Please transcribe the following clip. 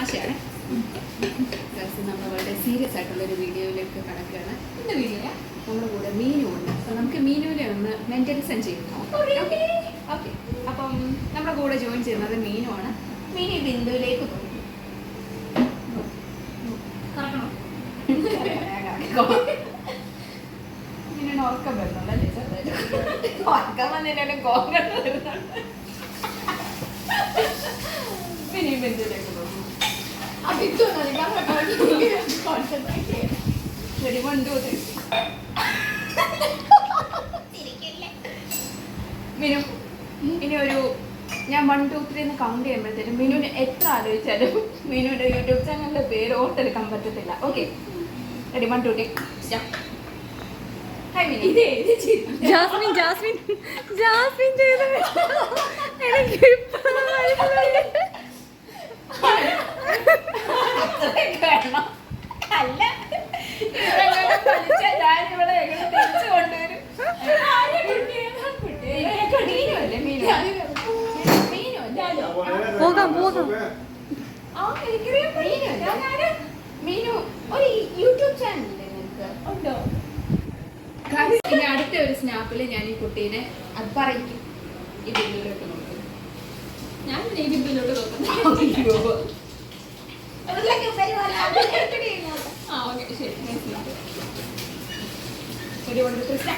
തമാശയാണ്. നമ്മൾ വളരെ സീരിയസ് ആയിട്ടുള്ളൊരു വീഡിയോയിലേക്ക് കടക്കുകയാണ്. ഇന്ന് വീഡിയോ നമ്മുടെ കൂടെ മീനു ഉണ്ട്. അപ്പം നമുക്ക് മീനുവിനെ ഒന്ന് മെന്റലിസം ചെയ്യണം. ഓക്കെ, അപ്പം നമ്മുടെ കൂടെ ജോയിൻ ചെയ്യുന്നത് മീനുവാണ്. മീനു ബിന്ദുവിലേക്ക് പോകും. ഇങ്ങനെ ഉറക്കം വരുന്നുണ്ടല്ലേ? ഉറക്കം വന്നതിനും കോങ്ങൽ വരുന്നുണ്ട്. മിനി ബിന്ദുവിലേക്ക് പോകും. Ready, 1, 2, 3. മിനു, ഇനി ഒരു ഞാൻ 1, 2, 3 എന്ന് കൗണ്ട് ചെയ്യുമ്പോഴത്തേനും മിനുവിന് എത്ര ആലോചിച്ചാലും മിനുവിന്റെ യൂട്യൂബ് ചാനലിന്റെ പേര് ഓർത്തെടുക്കാൻ പറ്റത്തില്ല. Okay, ready, 1, 2, 3. Hi Mini. Jasmine Jasmine Jasmine ചെയ്ത അല്ല, ഞാനിവിടെ എങ്ങനെ തിരിച്ചു കൊണ്ടുവരും? പോകാം പോകാം. മീനു ഒരു യൂട്യൂബ് ചാനലില്ലേ നിനക്ക്? ഉണ്ടോ? ഇനി അടുത്ത ഒരു സ്നാപ്പിൽ ഞാൻ ഈ കുട്ടീനെ അത് പറയിക്കും. ഈ ബില്ലിലോട്ട് നോക്കും. ഞാൻ ഈ ബില്ലിലോട്ട് നോക്കും. ഓക്കെ, ശരി. 1, 2, 3.